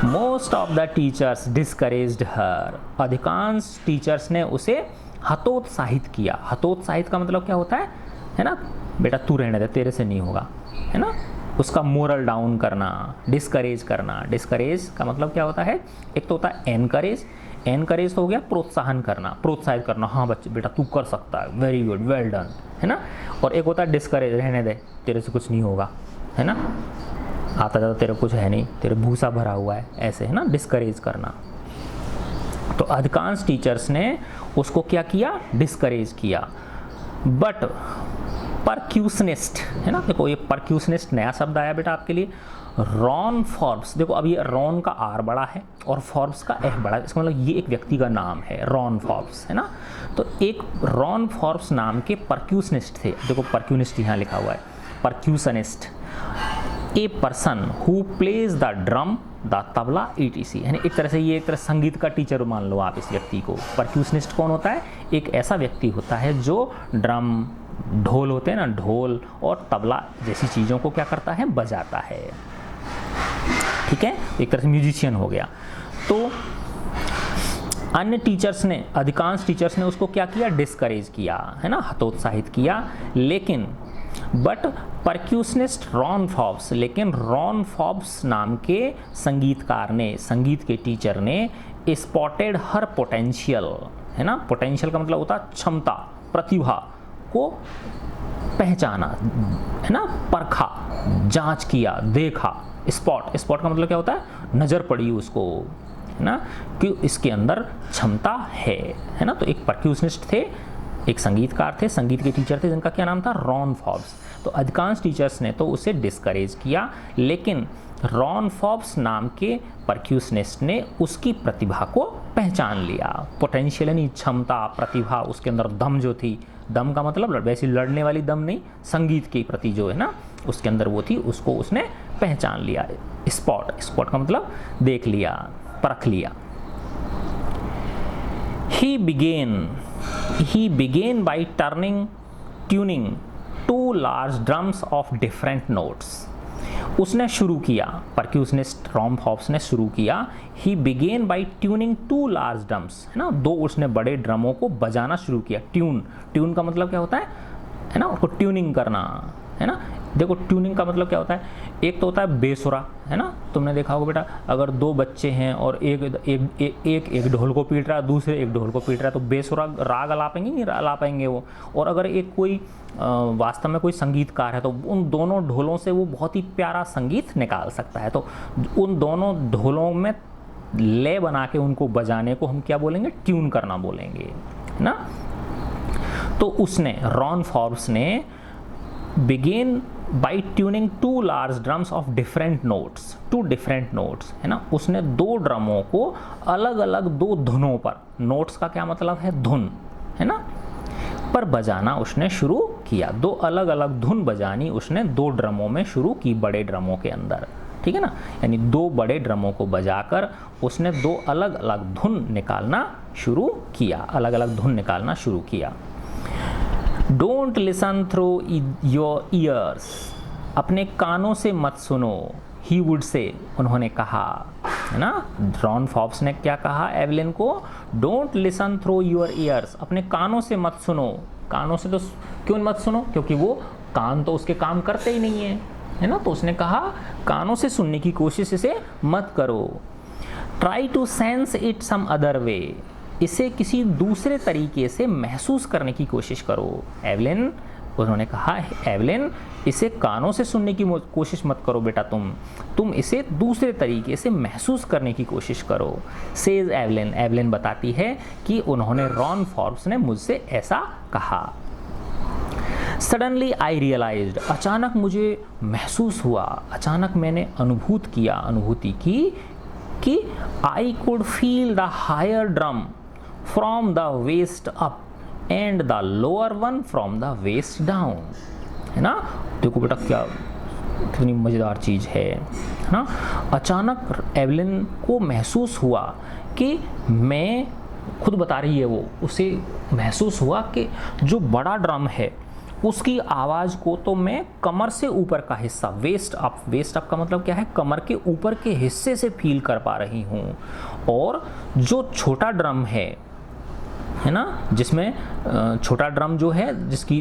Most of the teachers discouraged her, अधिकांश टीचर्स ने उसे हतोत्साहित किया। हतोत्साहित का मतलब क्या होता है ना, बेटा तू रहने दे, तेरे से नहीं होगा, है ना, उसका मोरल डाउन करना, डिस्करेज करना। डिस्करेज का मतलब क्या होता है, एक तो होता है एनकरेज, एनकरेज तो हो गया प्रोत्साहन करना, प्रोत्साहित करना, हाँ बच्चे बेटा तू कर सकता है, वेरी गुड, वेल डन, है ना। और एक होता है डिस्करेज, रहने दे, तेरे से कुछ नहीं होगा, है ना, आता जाता तेरे कुछ है नहीं, तेरे भूसा भरा हुआ है, ऐसे, है ना, डिस्करेज करना। तो अधिकांश टीचर्स ने उसको क्या किया, डिस्करेज किया। बट परक्यूशनिस्ट, है ना, देखो ये परक्यूशनिस्ट नया शब्द आया बेटा आपके लिए। रॉन फॉर्ब्स, देखो अब ये रॉन का आर बड़ा है और फॉर्ब्स का एफ बड़ा है, इसका मतलब ये एक व्यक्ति का नाम है, रॉन फॉर्ब्स, है ना। तो एक रॉन फॉर्ब्स नाम के परक्यूशनिस्ट थे, देखो परक्यूनिस्ट यहाँ लिखा हुआ है, percussionist, a person who plays the drum, the tabla, ETC, यानी एक तरह से ये एक तरह संगीत का टीचर मान लो आप इस व्यक्ति को। परक्यूशनिस्ट कौन होता है, एक ऐसा व्यक्ति होता है जो ड्रम, ढोल होते हैं ना, ढोल और तबला जैसी चीज़ों को क्या करता है, बजाता है, ठीक है, एक तरह से म्यूजिशियन हो गया। तो अन्य टीचर्स ने, अधिकांश टीचर्स ने उसको क्या किया, डिस्करेज किया, है ना, हतोत्साहित किया। लेकिन बट परक्यूशनिस्ट रॉन फॉब्स, लेकिन रॉन फॉब्स नाम के संगीतकार ने, संगीत के टीचर ने स्पॉटेड हर पोटेंशियल, है ना, पोटेंशियल का मतलब होता है क्षमता, प्रतिभा को पहचाना, है ना, परखा, जांच किया, देखा। स्पॉट, स्पॉट का मतलब क्या होता है, नज़र पड़ी उसको, है ना, कि इसके अंदर क्षमता है ना। तो एक परक्यूशनिस्ट थे, एक संगीतकार थे, संगीत के टीचर थे, जिनका क्या नाम था, रॉन फॉब्स। तो अधिकांश टीचर्स ने तो उसे डिस्करेज किया, लेकिन रॉन फॉब्स नाम के परक्यूशनिस्ट ने उसकी प्रतिभा को पहचान लिया। पोटेंशियल यानी क्षमता, प्रतिभा, उसके अंदर दम जो थी, दम का मतलब वैसे लड़ने वाली दम नहीं, संगीत के प्रति जो है ना उसके अंदर वो थी, उसको उसने पहचान लिया। स्पॉट, स्पॉट का मतलब देख लिया, परख लिया। He began by tuning two large drums of different notes. उसने शुरू किया, परक्यूशनिस्ट रॉन फॉब्स ने शुरू किया, he began by tuning two large drums, है ना, दो उसने बड़े ड्रमों को बजाना शुरू किया। ट्यून, ट्यून का मतलब क्या होता है ना, उसको ट्यूनिंग करना, है ना। देखो ट्यूनिंग का मतलब क्या होता है, एक तो होता है बेसुरा, है ना, तुमने देखा होगा बेटा, अगर दो बच्चे हैं और एक ढोल को पीट रहा है, दूसरे एक ढोल को पीट रहा है, तो बेसुरा राग अला पाएंगे, नहीं अला पाएंगे वो। और अगर एक कोई वास्तव में कोई संगीतकार है तो उन दोनों ढोलों से वो बहुत ही प्यारा संगीत निकाल सकता है। तो उन दोनों ढोलों में लय बना के उनको बजाने को हम क्या बोलेंगे, ट्यून करना बोलेंगे ना। तो उसने, रॉन फॉर्ब्स ने began by tuning two large drums of different notes, to different notes, है ना, उसने दो ड्रमों को अलग अलग दो धुनों पर, नोट्स का क्या मतलब है, धुन, है ना, पर बजाना उसने शुरू किया। दो अलग अलग धुन बजानी उसने दो ड्रमों में शुरू की, बड़े ड्रमों के अंदर, ठीक है ना, यानी दो बड़े ड्रमों को बजाकर उसने दो अलग अलग धुन निकालना शुरू किया, अलग अलग धुन निकालना शुरू किया। Don't listen through your ears, अपने कानों से मत सुनो, ही वुड से, उन्होंने कहा, है ना, रॉन फॉब्स ने क्या कहा एवलिन को, don't listen through your ears, अपने कानों से मत सुनो। कानों से तो क्यों मत सुनो, क्योंकि वो कान तो उसके काम करते ही नहीं है ना, तो उसने कहा कानों से सुनने की कोशिश इसे मत करो। Try to sense it some other way, इसे किसी दूसरे तरीके से महसूस करने की कोशिश करो। एवलिन उन्होंने कहा, एवलिन इसे कानों से सुनने की कोशिश मत करो बेटा, तुम इसे दूसरे तरीके से महसूस करने की कोशिश करो। सेज एवलिन, एवलिन बताती है कि उन्होंने रॉन फॉर्ब्स ने मुझसे ऐसा कहा। सडनली आई रियलाइज्ड, अचानक मुझे महसूस हुआ, अचानक मैंने अनुभूति की कि I could feel the higher drum from the waist up and the lower one from the waist down. है ना, देखो बेटा क्या कितनी मज़ेदार चीज़ है ना। अचानक एवलिन को महसूस हुआ कि मैं, खुद बता रही है वो, उसे महसूस हुआ कि जो बड़ा ड्रम है उसकी आवाज़ को तो मैं कमर से ऊपर का हिस्सा, वेस्ट अप का मतलब क्या है, कमर के ऊपर के हिस्से से फील कर पा रही हूँ, और जो छोटा ड्रम है ना, जिसमें छोटा ड्रम जो है जिसकी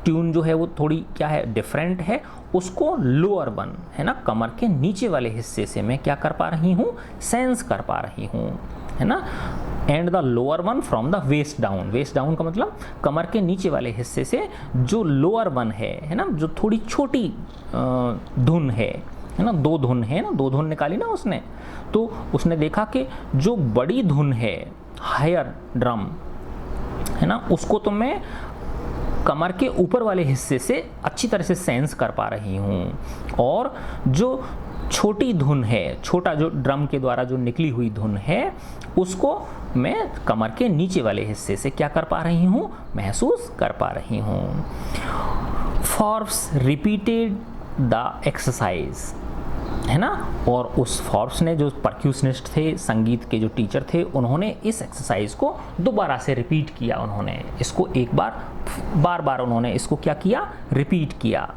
ट्यून जो है वो थोड़ी क्या है, डिफरेंट है, उसको लोअर वन है ना, कमर के नीचे वाले हिस्से से मैं क्या कर पा रही हूँ, सेंस कर पा रही हूँ, है ना। And the lower one from the waist down, waist down का मतलब कमर के नीचे वाले हिस्से से जो लोअर वन है ना, जो थोड़ी छोटी धुन है ना, दो धुन है ना, दो धुन निकाली ना उसने, तो उसने देखा कि जो बड़ी धुन है, हायर ड्रम है ना, उसको तो मैं कमर के ऊपर वाले हिस्से से अच्छी तरह से सेंस कर पा रही हूँ, और जो छोटी धुन है, छोटा जो ड्रम के द्वारा जो निकली हुई धुन है, उसको मैं कमर के नीचे वाले हिस्से से क्या कर पा रही हूँ, महसूस कर पा रही हूँ। फॉर्ब्स रिपीटेड द एक्सरसाइज, है ना, और उस फॉर्ब्स ने, जो परक्यूशनिस्ट थे, संगीत के जो टीचर थे, उन्होंने इस एक्सरसाइज को दोबारा से रिपीट किया, उन्होंने इसको एक बार बार उन्होंने इसको क्या किया, रिपीट किया।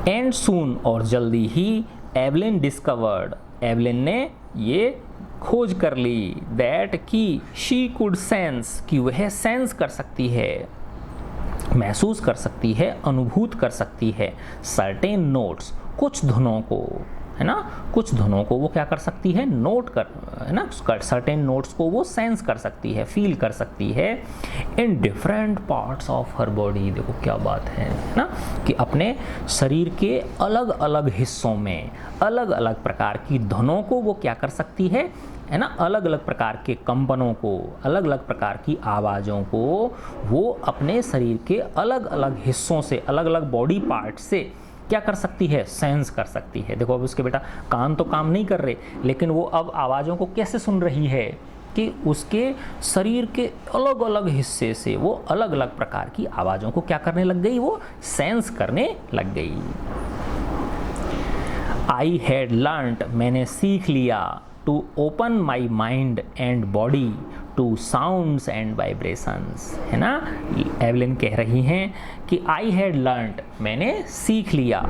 एंड सून, और जल्दी ही, एवलिन डिस्कवर्ड, एवलिन ने ये खोज कर ली, दैट कि शी कुड सेंस, कि वह सेंस कर सकती है, महसूस कर सकती है, अनुभूत कर सकती है, सर्टेन नोट्स, कुछ धुनों को, है ना, कुछ धुनों को वो क्या कर सकती है, नोट कर, है ना, सर्टेन नोट्स को वो सेंस कर सकती है, फील कर सकती है, in different parts of her body. देखो क्या बात है ना, कि अपने शरीर के अलग अलग हिस्सों में अलग अलग प्रकार की धुनों को वो क्या कर सकती है ना, अलग अलग प्रकार के कंपनों को, अलग अलग प्रकार की आवाज़ों को वो अपने शरीर के अलग अलग हिस्सों से, अलग अलग बॉडी पार्ट से क्या कर सकती है, सेंस कर सकती है। देखो अब उसके बेटा कान तो काम नहीं कर रहे, लेकिन वो अब आवाज़ों को कैसे सुन रही है कि उसके शरीर के अलग अलग हिस्से से वो अलग अलग प्रकार की आवाज़ों को क्या करने लग गई, वो सेंस करने लग गई। आई हैड लर्न्ड, मैंने सीख लिया, to open my mind and body to sounds and vibrations, है ना। एवलिन कह रही हैं कि आई हैड लर्न्ड, मैंने सीख लिया,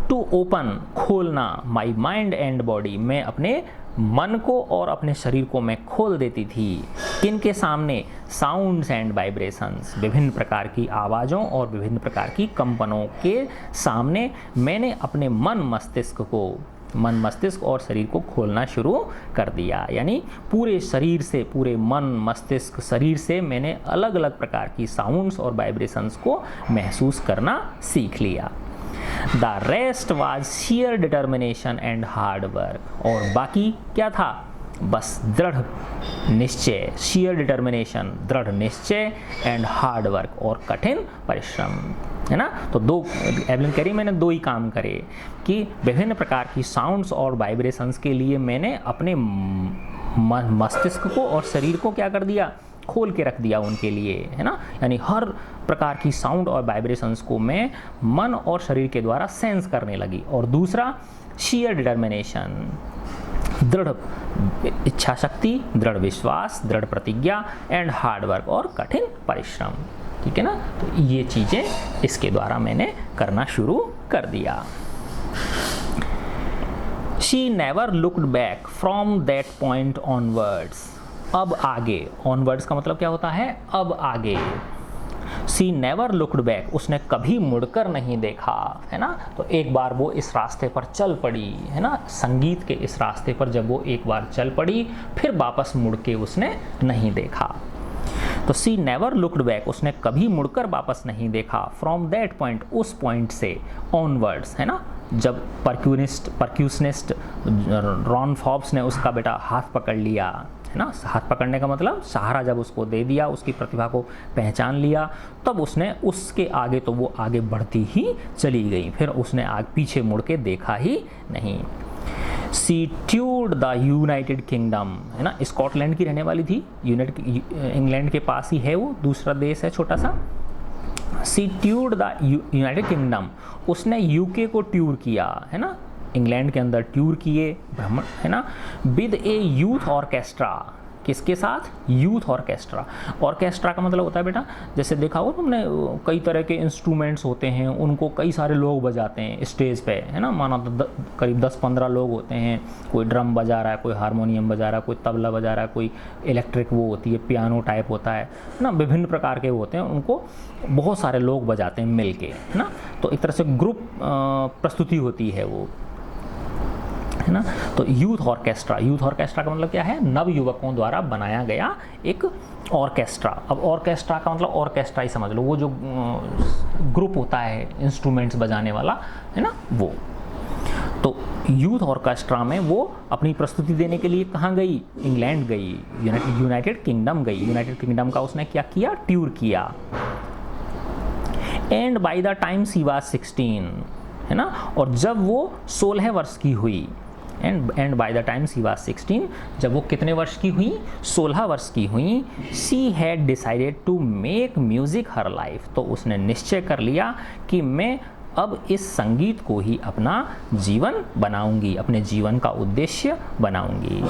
टू ओपन, खोलना, माई माइंड एंड बॉडी, मैं अपने मन को और अपने शरीर को मैं खोल देती थी, किनके सामने, साउंड्स एंड वाइब्रेशंस, विभिन्न प्रकार की आवाज़ों और विभिन्न प्रकार की कंपनों के सामने मैंने अपने मन मस्तिष्क और शरीर को खोलना शुरू कर दिया। यानी पूरे शरीर से, पूरे मन मस्तिष्क शरीर से मैंने अलग अलग प्रकार की साउंड्स और वाइब्रेशंस को महसूस करना सीख लिया। The rest was sheer determination and hard work, और बाकी क्या था, बस दृढ़ निश्चय, sheer डिटर्मिनेशन, दृढ़ निश्चय, एंड हार्ड वर्क, और कठिन परिश्रम, है ना। तो दो, एवलिन कह रही मैंने दो ही काम करे, कि विभिन्न प्रकार की साउंड्स और वाइब्रेशंस के लिए मैंने अपने मस्तिष्क को और शरीर को क्या कर दिया, खोल के रख दिया उनके लिए, है ना। यानी हर प्रकार की साउंड और वाइब्रेशंस को मैं मन और शरीर के द्वारा सेंस करने लगी। और दूसरा, sheer डिटर्मिनेशन, दृढ़ इच्छा शक्ति, दृढ़ विश्वास, दृढ़ प्रतिज्ञा, एंड हार्ड वर्क, और कठिन परिश्रम, ठीक है ना। तो ये चीज़ें इसके द्वारा मैंने करना शुरू कर दिया। She never looked back from that point onwards, अब आगे, ऑनवर्ड्स का मतलब क्या होता है, अब आगे। सी नेवर लुक्ड बैक, उसने कभी मुड़कर नहीं देखा, है ना। तो एक बार वो इस रास्ते पर चल पड़ी, है ना, संगीत के इस रास्ते पर जब वो एक बार चल पड़ी, फिर वापस मुड़ के उसने नहीं देखा। तो सी नेवर लुक्ड बैक, उसने कभी मुड़कर वापस नहीं देखा, फ्रॉम दैट पॉइंट, उस पॉइंट से ऑनवर्ड्स, है ना, जब परक्यूशनिस्ट रॉन फॉब्स ने उसका बेटा हाथ पकड़ लिया, है ना, हाथ पकड़ने का मतलब सहारा जब उसको दे दिया, उसकी प्रतिभा को पहचान लिया, तब उसने उसके आगे तो वो आगे बढ़ती ही चली गई, फिर उसने आगे पीछे मुड़ के देखा ही नहीं। सी ट्यूर्ड द यूनाइटेड किंगडम, है ना, स्कॉटलैंड की रहने वाली थी, इंग्लैंड के पास ही है वो, दूसरा देश है छोटा सा। सी ट्यूर्ड द यूनाइटेड किंगडम, उसने यूके को ट्यूर किया, है ना, इंग्लैंड के अंदर ट्यूर किए भ्रमण, है ना, विद ए यूथ ऑर्केस्ट्रा, किसके साथ, यूथ ऑर्केस्ट्रा। ऑर्केस्ट्रा का मतलब होता है बेटा, जैसे देखा हो तुमने कई तरह के इंस्ट्रूमेंट्स होते हैं, उनको कई सारे लोग बजाते हैं स्टेज पे, है ना, माना तो करीब 10-15 लोग होते हैं, कोई ड्रम बजा रहा है, कोई हारमोनियम बजा रहा है, कोई तबला बजा रहा है, कोई इलेक्ट्रिक वो होती है, पियानो टाइप होता है ना, विभिन्न प्रकार के होते हैं, उनको बहुत सारे लोग बजाते हैं मिल के, है ना, तो एक तरह से ग्रुप प्रस्तुति होती है वो, है ना। तो यूथ ऑर्केस्ट्रा, यूथ ऑर्केस्ट्रा का मतलब क्या है, नव युवकों द्वारा बनाया गया एक ऑर्केस्ट्रा। अब ऑर्केस्ट्रा का मतलब ऑर्केस्ट्रा ही समझ लो, वो जो ग्रुप होता है इंस्ट्रूमेंट्स बजाने वाला, है ना, वो। तो यूथ ऑर्केस्ट्रा में वो अपनी प्रस्तुति देने के लिए कहाँ गई, इंग्लैंड गई, यूनाइटेड किंगडम गई, यूनाइटेड किंगडम का उसने क्या किया, ट्यूर किया। And bye the time she was 16, है ना, और जब वो 16 वर्ष की हुई, and bye the time she was 16, जब वो कितने वर्ष की हुई, 16 वर्ष की हुई, she had decided to make music her life, तो उसने निश्चय कर लिया कि मैं अब इस संगीत को ही अपना जीवन बनाऊंगी, अपने जीवन का उद्देश्य बनाऊंगी,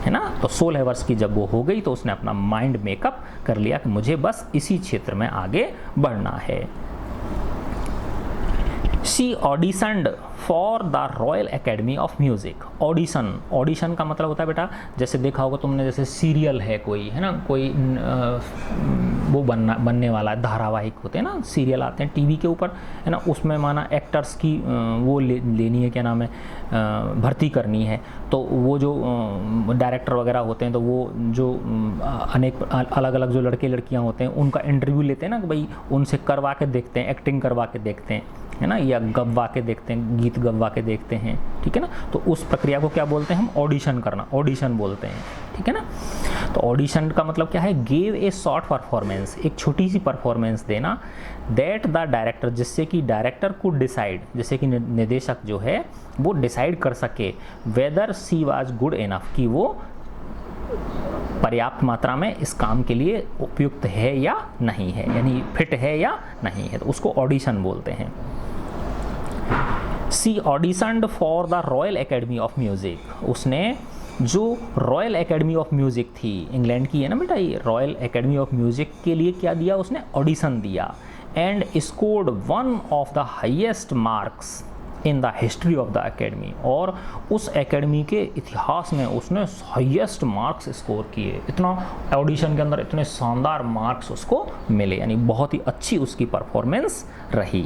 है ना। तो 16 वर्ष की जब वो हो गई तो उसने अपना माइंड मेकअप कर लिया कि मुझे बस इसी क्षेत्र में आगे बढ़ना है। She auditioned for the Royal Academy of music. Audition का मतलब होता है बेटा, जैसे देखा होगा तुमने, जैसे सीरियल है कोई, है ना, कोई वो बनने वाला है, धारावाहिक होते हैं ना, सीरियल आते हैं टीवी के ऊपर, है ना, उसमें माना एक्टर्स की वो लेनी है, क्या नाम है, भर्ती करनी है, तो वो जो डायरेक्टर वगैरह होते हैं, तो वो जो अनेक अलग अलग जो लड़के लड़कियां होते हैं उनका इंटरव्यू लेते हैं ना, कि भाई उनसे करवा के देखते हैं, एक्टिंग करवा के देखते हैं, है ना, या गवा के देखते हैं, गीत गवा के देखते हैं, ठीक है ना। तो उस प्रक्रिया को क्या बोलते हैं हम, ऑडिशन करना, ऑडिशन बोलते हैं, ठीक है ना। तो ऑडिशन का मतलब क्या है, गिव ए शॉर्ट परफॉर्मेंस, एक छोटी सी परफॉर्मेंस देना, दैट द डायरेक्टर, जिससे कि डायरेक्टर को डिसाइड, जैसे कि निर्देशक जो है वो डिसाइड कर सके, whether she was good enough, कि वो पर्याप्त मात्रा में इस काम के लिए उपयुक्त है या नहीं है, यानी फिट है या नहीं है, तो उसको ऑडिशन बोलते हैं। She auditioned for the Royal Academy of Music, उसने जो रॉयल एकेडमी ऑफ म्यूज़िक थी, इंग्लैंड की है ना बेटा ये, रॉयल एकेडमी ऑफ म्यूज़िक के लिए क्या दिया उसने, ऑडिशन दिया, and scored one of the highest marks in the history of the academy, और उस एकेडमी के इतिहास में उसने हाईएस्ट मार्क्स स्कोर किए, इतना ऑडिशन के अंदर इतने शानदार मार्क्स उसको मिले, यानी बहुत ही अच्छी उसकी परफॉर्मेंस रही।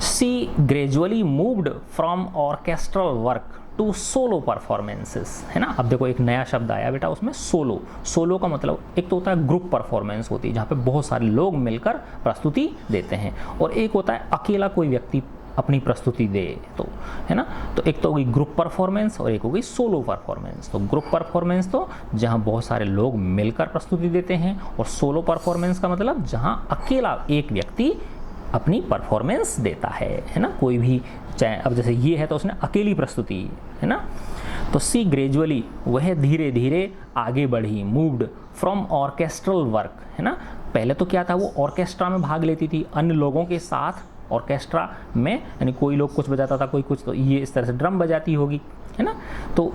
She gradually moved from orchestral work to solo performances, है ना। अब देखो एक नया शब्द आया बेटा उसमें, सोलो। सोलो का मतलब एक तो होता है ग्रुप परफॉर्मेंस होती है, जहाँ पे बहुत सारे लोग मिलकर प्रस्तुति देते हैं, और एक होता है अकेला कोई व्यक्ति अपनी प्रस्तुति दे, तो है ना। तो एक तो होगी ग्रुप परफॉर्मेंस और एक होगी सोलो परफॉर्मेंस। तो ग्रुप परफॉर्मेंस तो जहाँ बहुत सारे लोग मिलकर प्रस्तुति देते हैं, और सोलो परफॉर्मेंस का मतलब जहाँ अकेला एक व्यक्ति अपनी परफॉर्मेंस देता है ना, कोई भी, चाहे अब जैसे ये है तो उसने अकेली प्रस्तुति, है ना। तो सी ग्रेजुअली, वह धीरे धीरे आगे बढ़ी, मूव्ड फ्रॉम ऑर्केस्ट्रल वर्क, है ना। पहले तो क्या था, वो ऑर्केस्ट्रा में भाग लेती थी अन्य लोगों के साथ ऑर्केस्ट्रा में, यानी कोई लोग कुछ बजाता था, कोई कुछ, तो ये इस तरह से ड्रम बजाती होगी, है ना। तो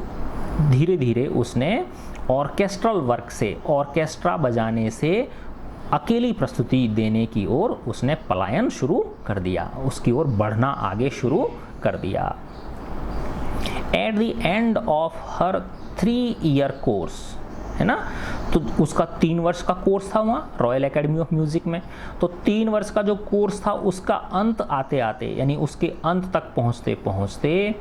धीरे धीरे उसने ऑर्केस्ट्रल वर्क से, ऑर्केस्ट्रा बजाने से अकेली प्रस्तुति देने की ओर उसने पलायन शुरू कर दिया, उसकी ओर बढ़ना आगे शुरू कर दिया। At the end of her 3 year course, है ना। तो उसका 3 वर्ष का कोर्स था वहाँ रॉयल एकेडमी ऑफ म्यूज़िक में। तो 3 वर्ष का जो कोर्स था उसका अंत आते आते, यानी उसके अंत तक पहुँचते पहुँचते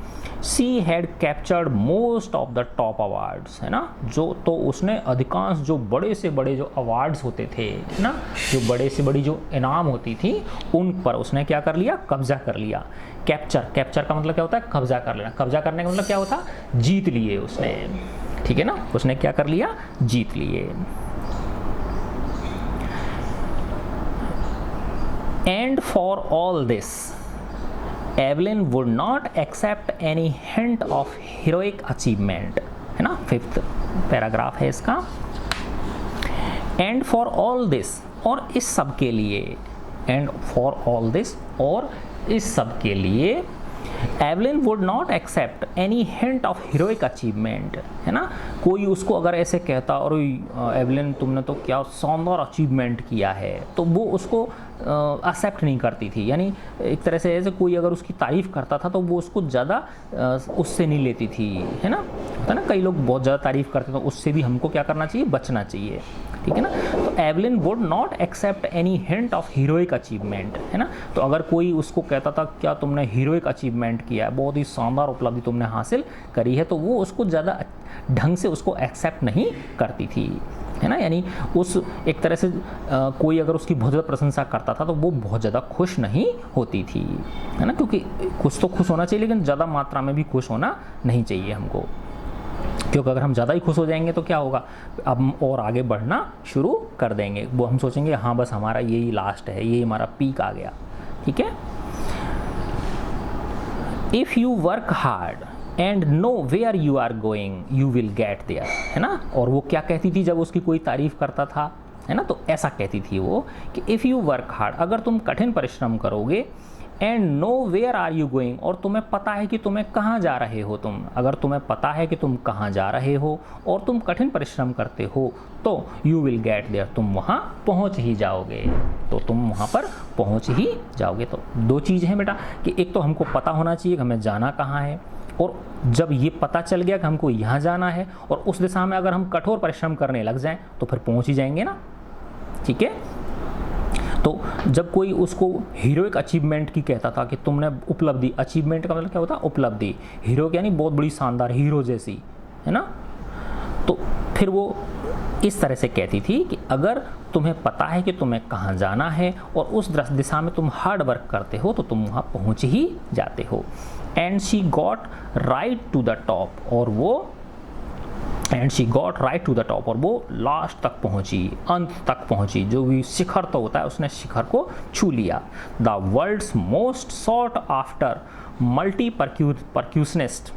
she had captured most of the top awards, है ना। जो तो उसने अधिकांश जो बड़े से बड़े जो अवार्ड्स होते थे, है ना, जो बड़े से बड़ी जो इनाम होती थी उन पर उसने क्या कर लिया, कब्जा कर लिया। कैप्चर का मतलब क्या होता है, कब्जा कर लेना। कब्जा करने का मतलब क्या होता, जीत लिए उसने, ठीक है ना। उसने क्या कर लिया, जीत लिए। And for all this Evelyn would not accept any hint of heroic achievement, है ना। 5th पैराग्राफ है इसका। एंड फॉर ऑल दिस, और इस सब के लिए, एंड फॉर ऑल दिस, और इस सब के लिए Evelyn would not accept any hint of heroic achievement, है ना। कोई उसको अगर ऐसे कहता, और एवलिन तुमने तो क्या शानदार अचीवमेंट किया है, तो वो उसको एक्सेप्ट नहीं करती थी। यानी एक तरह से ऐसे कोई अगर उसकी तारीफ़ करता था तो वो उसको ज़्यादा उससे नहीं लेती थी, है ना। होता ना, कई लोग बहुत ज़्यादा तारीफ़ करते हैं, तो उससे भी हमको क्या करना चाहिए, बचना चाहिए, ठीक है ना। तो Evelyn would not accept any hint of heroic achievement, है ना। तो अगर कोई उसको कहता था क्या तुमने हीरोइक अचीवमेंट किया है, बहुत ही शानदार उपलब्धि तुमने हासिल करी है, तो वो उसको ज़्यादा ढंग से उसको एक्सेप्ट नहीं करती थी, है ना। यानी उस एक तरह से कोई अगर उसकी बहुत ज़्यादा प्रशंसा करता था तो वो बहुत ज़्यादा खुश नहीं होती थी, है ना। क्योंकि कुछ तो खुश होना चाहिए, लेकिन ज़्यादा मात्रा में भी खुश होना नहीं चाहिए हमको, क्योंकि अगर हम ज़्यादा ही खुश हो जाएंगे तो क्या होगा, अब हम और आगे बढ़ना शुरू कर देंगे। वो हम सोचेंगे हाँ बस हमारा यही लास्ट है, यही हमारा पीक आ गया, ठीक है। If you work hard and know where you are going you will get there, है ना। और वो क्या कहती थी जब उसकी कोई तारीफ़ करता था, है ना, तो ऐसा कहती थी वो कि इफ़ यू वर्क हार्ड, अगर तुम कठिन परिश्रम करोगे, and know where are you going, और तुम्हें पता है कि तुम्हें कहाँ जा रहे हो तुम, अगर तुम्हें पता है कि तुम कहाँ जा रहे हो और तुम कठिन परिश्रम करते हो, तो यू विल गेट देयर, तुम वहाँ पहुँच ही जाओगे, तो तुम वहाँ पर पहुँच ही जाओगे। तो 2 चीज़ हैं बेटा, कि एक तो हमको पता होना चाहिए कि हमें जाना कहाँ है, और जब ये पता चल गया कि हमको यहाँ जाना है और उस दिशा में अगर हम कठोर परिश्रम करने लग जाएं तो फिर पहुँच ही जाएंगे ना, ठीक है। तो जब कोई उसको हीरोइक अचीवमेंट की कहता था कि तुमने उपलब्धि, अचीवमेंट का मतलब क्या होता है, उपलब्धि, हीरो यानी बहुत बड़ी शानदार, हीरो जैसी, है ना। तो फिर वो इस तरह से कहती थी कि अगर तुम्हें पता है कि तुम्हें कहाँ जाना है और उस दिशा में तुम हार्ड वर्क करते हो तो तुम वहाँ पहुँच ही जाते हो। And she got right to the top, और वो and she got right to the top, और वो लास्ट तक पहुंची, अंत तक पहुंची, जो भी शिखर तो होता है उसने शिखर को छू लिया। The world's most sought after multi percussionist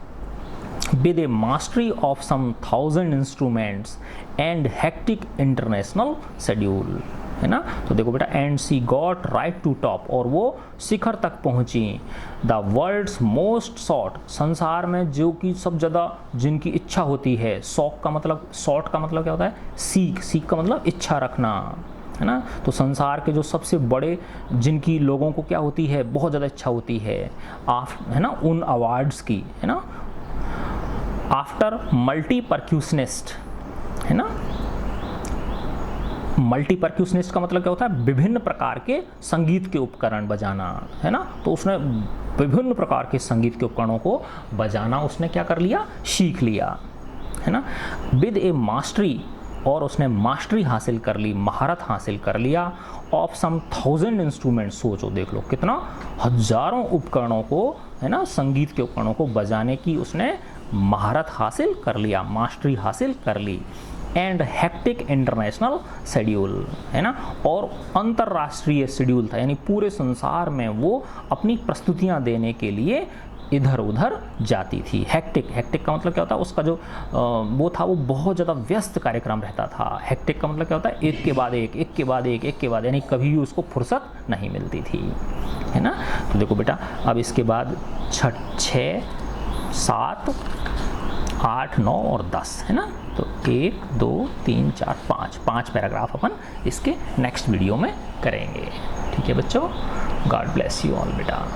with a mastery of some 1000 instruments and hectic international schedule, है ना। तो देखो बेटा, and she got right to top, और वो शिखर तक पहुंची। द वर्ल्ड्स मोस्ट सॉट, संसार में जो कि सब ज़्यादा जिनकी इच्छा होती है, शौक का मतलब, सॉट का मतलब क्या होता है, सीख का मतलब इच्छा रखना, है ना। तो संसार के जो सबसे बड़े जिनकी लोगों को क्या होती है, बहुत ज़्यादा इच्छा होती है, है ना, उन अवार्ड्स की, है ना। आफ्टर मल्टी परक्यूशनिस्ट, है ना। मल्टी परक्यूशनिस्ट का मतलब क्या होता है, विभिन्न प्रकार के संगीत के उपकरण बजाना, है ना। तो उसने विभिन्न प्रकार के संगीत के उपकरणों को बजाना उसने क्या कर लिया, सीख लिया, है ना। विद ए मास्टरी, और उसने मास्टरी हासिल कर ली, महारत हासिल कर लिया, ऑफ सम 1000 इंस्ट्रूमेंट, सोचो देख लो कितना, हजारों उपकरणों को, है ना, संगीत के उपकरणों को बजाने की उसने महारत हासिल कर लिया, मास्टरी हासिल कर ली। एंड हेक्टिक इंटरनेशनल शेड्यूल, है ना, और अंतर्राष्ट्रीय शेड्यूल था, यानी पूरे संसार में वो अपनी प्रस्तुतियां देने के लिए इधर उधर जाती थी। हेक्टिक का मतलब क्या होता है, उसका जो वो था वो बहुत ज़्यादा व्यस्त कार्यक्रम रहता था। हेक्टिक का मतलब क्या होता है, एक के बाद एक, एक के बाद एक, एक के बाद, यानी कभी भी उसको फुर्सत नहीं मिलती थी, है ना। तो देखो बेटा, अब इसके बाद 6, 7, 8, 9 और 10, है ना। तो 1, 2, 3, 4, 5 पैराग्राफ अपन इसके नेक्स्ट वीडियो में करेंगे, ठीक है बच्चों। गॉड ब्लेस यू ऑल बेटा।